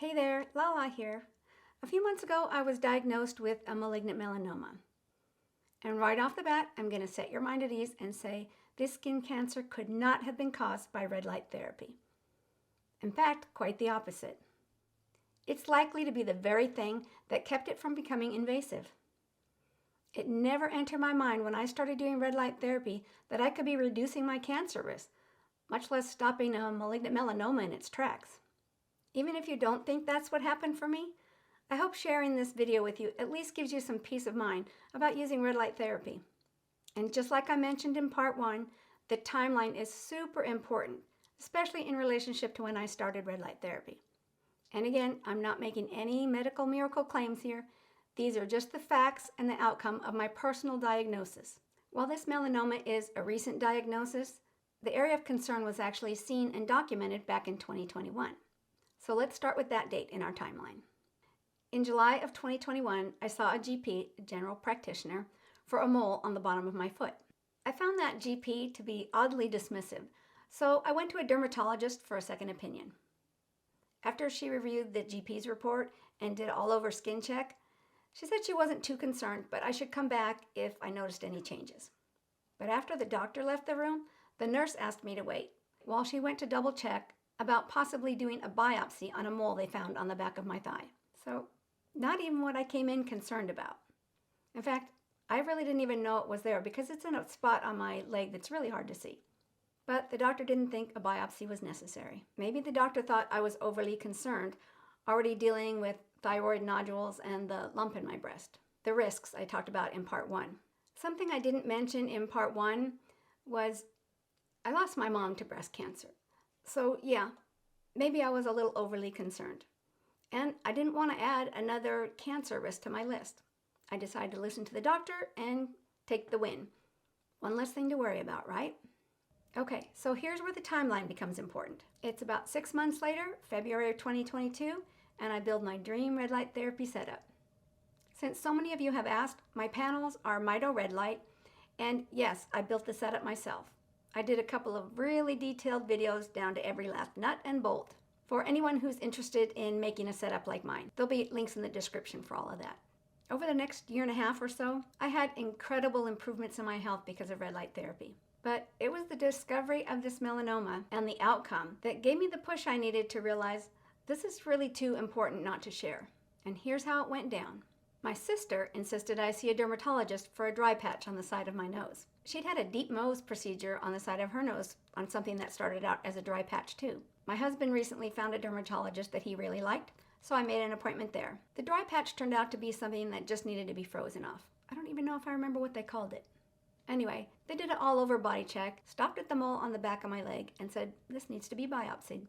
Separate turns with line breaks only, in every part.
Hey there, Lala here. A few months ago, I was diagnosed with a malignant melanoma. And right off the bat, I'm going to set your mind at ease and say this skin cancer could not have been caused by red light therapy. In fact, quite the opposite. It's likely to be the very thing that kept it from becoming invasive. It never entered my mind when I started doing red light therapy that I could be reducing my cancer risk, much less stopping a malignant melanoma in its tracks. Even if you don't think that's what happened for me, I hope sharing this video with you at least gives you some peace of mind about using red light therapy. And just like I mentioned in part 1, the timeline is super important, especially in relationship to when I started red light therapy. And again, I'm not making any medical miracle claims here. These are just the facts and the outcome of my personal diagnosis. While this melanoma is a recent diagnosis, the area of concern was actually seen and documented back in 2021. So let's start with that date in our timeline. In July of 2021, I saw a GP, a general practitioner, for a mole on the bottom of my foot. I found that GP to be oddly dismissive, so I went to a dermatologist for a second opinion. After she reviewed the GP's report and did all over skin check, she said she wasn't too concerned, but I should come back if I noticed any changes. But after the doctor left the room, the nurse asked me to wait while she went to double check about possibly doing a biopsy on a mole they found on the back of my thigh. So, not even what I came in concerned about. In fact, I really didn't even know it was there because it's in a spot on my leg that's really hard to see. But the doctor didn't think a biopsy was necessary. Maybe the doctor thought I was overly concerned, already dealing with thyroid nodules and the lump in my breast. The risks I talked about in part 1. Something I didn't mention in part 1 was I lost my mom to breast cancer. So yeah, maybe I was a little overly concerned. And I didn't want to add another cancer risk to my list. I decided to listen to the doctor and take the win. One less thing to worry about, right? Okay, so here's where the timeline becomes important. It's about 6 months later, February of 2022, and I build my dream red light therapy setup. Since so many of you have asked, my panels are Mito Red Light, and yes, I built the setup myself. I did a couple of really detailed videos down to every last nut and bolt for anyone who's interested in making a setup like mine. There'll be links in the description for all of that. Over the next year and a half or so, I had incredible improvements in my health because of red light therapy. But it was the discovery of this melanoma and the outcome that gave me the push I needed to realize this is really too important not to share. And here's how it went down. My sister insisted I see a dermatologist for a dry patch on the side of my nose. She'd had a deep Mohs procedure on the side of her nose on something that started out as a dry patch too. My husband recently found a dermatologist that he really liked, so I made an appointment there. The dry patch turned out to be something that just needed to be frozen off. I don't even know if I remember what they called it. Anyway, they did an all-over body check, stopped at the mole on the back of my leg, and said, this needs to be biopsied.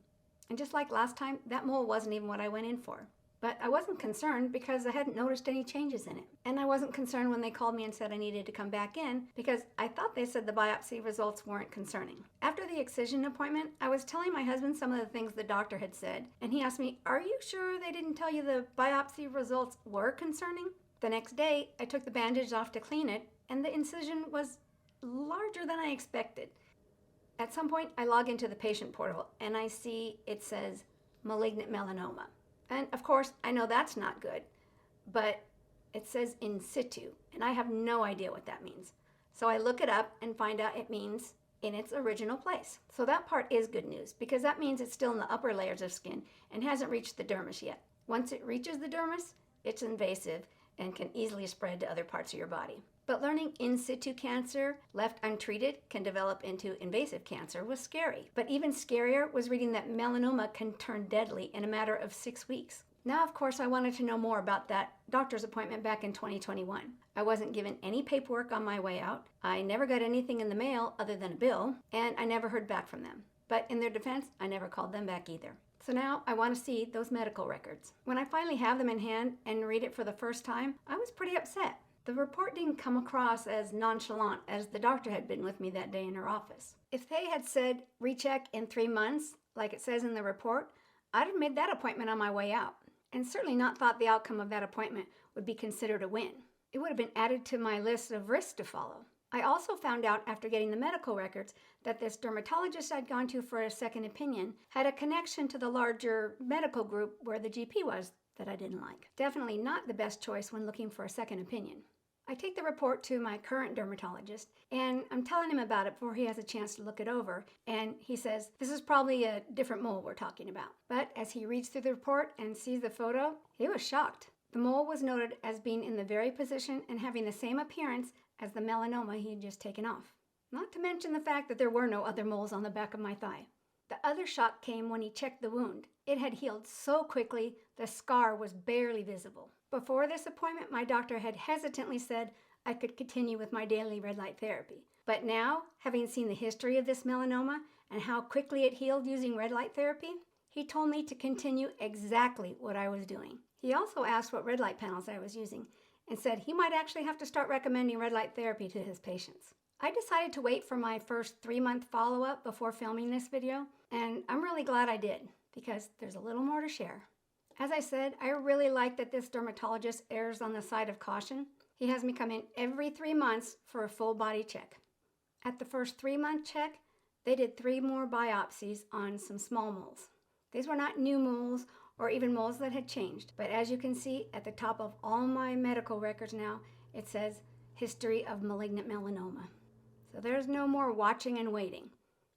And just like last time, that mole wasn't even what I went in for. But I wasn't concerned because I hadn't noticed any changes in it. And I wasn't concerned when they called me and said I needed to come back in because I thought they said the biopsy results weren't concerning. After the excision appointment, I was telling my husband some of the things the doctor had said, and he asked me, are you sure they didn't tell you the biopsy results were concerning? The next day, I took the bandage off to clean it, and the incision was larger than I expected. At some point, I log into the patient portal, and I see it says malignant melanoma. And of course, I know that's not good, but it says in situ, and I have no idea what that means. So I look it up and find out it means in its original place. So that part is good news, because that means it's still in the upper layers of skin and hasn't reached the dermis yet. Once it reaches the dermis, it's invasive and can easily spread to other parts of your body. But learning in situ cancer, left untreated, can develop into invasive cancer was scary. But even scarier was reading that melanoma can turn deadly in a matter of 6 weeks. Now, of course, I wanted to know more about that doctor's appointment back in 2021. I wasn't given any paperwork on my way out. I never got anything in the mail other than a bill, and I never heard back from them. But in their defense, I never called them back either. So now I want to see those medical records. When I finally have them in hand and read it for the first time, I was pretty upset. The report didn't come across as nonchalant as the doctor had been with me that day in her office. If they had said recheck in 3 months, like it says in the report, I'd have made that appointment on my way out, and certainly not thought the outcome of that appointment would be considered a win. It would have been added to my list of risks to follow. I also found out after getting the medical records that this dermatologist I'd gone to for a second opinion had a connection to the larger medical group where the GP was that I didn't like. Definitely not the best choice when looking for a second opinion. I take the report to my current dermatologist, and I'm telling him about it before he has a chance to look it over, and he says, this is probably a different mole we're talking about. But as he reads through the report and sees the photo, he was shocked. The mole was noted as being in the very position and having the same appearance as the melanoma he'd just taken off. Not to mention the fact that there were no other moles on the back of my thigh. The other shock came when he checked the wound. It had healed so quickly, the scar was barely visible. Before this appointment, my doctor had hesitantly said I could continue with my daily red light therapy. But now, having seen the history of this melanoma and how quickly it healed using red light therapy, he told me to continue exactly what I was doing. He also asked what red light panels I was using and said he might actually have to start recommending red light therapy to his patients. I decided to wait for my first 3-month follow-up before filming this video, and I'm really glad I did because there's a little more to share. As I said, I really like that this dermatologist errs on the side of caution. He has me come in every 3 months for a full body check. At the first 3-month check, they did 3 more biopsies on some small moles. These were not new moles or even moles that had changed, but as you can see at the top of all my medical records now, it says history of malignant melanoma. So there's no more watching and waiting,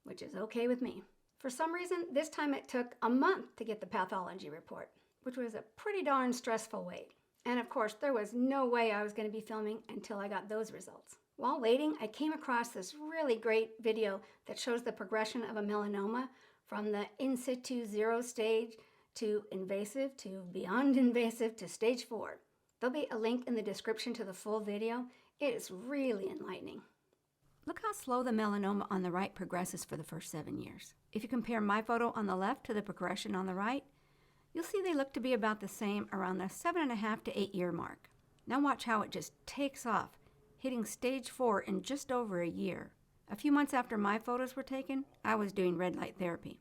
which is okay with me. For some reason, this time it took a month to get the pathology report, which was a pretty darn stressful wait. And of course, there was no way I was going to be filming until I got those results. While waiting, I came across this really great video that shows the progression of a melanoma from the in situ 0 stage to invasive to beyond invasive to stage 4. There'll be a link in the description to the full video. It is really enlightening. Look how slow the melanoma on the right progresses for the first 7 years. If you compare my photo on the left to the progression on the right, you'll see they look to be about the same around the 7.5 to 8 year mark. Now watch how it just takes off, hitting stage 4 in just over a year. A few months after my photos were taken, I was doing red light therapy.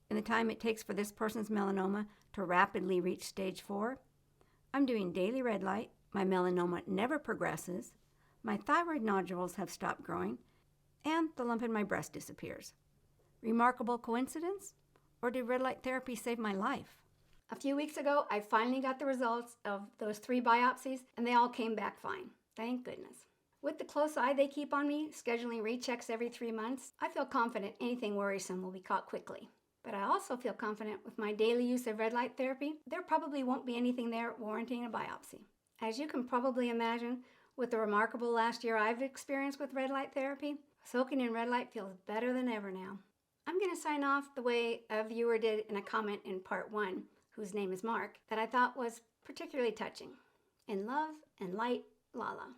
In the time it takes for this person's melanoma to rapidly reach stage 4, I'm doing daily red light, my melanoma never progresses, my thyroid nodules have stopped growing, and the lump in my breast disappears. Remarkable coincidence? Or did red light therapy save my life? A few weeks ago, I finally got the results of those 3 biopsies, and they all came back fine. Thank goodness. With the close eye they keep on me, scheduling rechecks every 3 months, I feel confident anything worrisome will be caught quickly. But I also feel confident with my daily use of red light therapy, there probably won't be anything there warranting a biopsy. As you can probably imagine, with the remarkable last year I've experienced with red light therapy, soaking in red light feels better than ever now. I'm going to sign off the way a viewer did in a comment in part 1, whose name is Mark, that I thought was particularly touching. In love and light, Lala.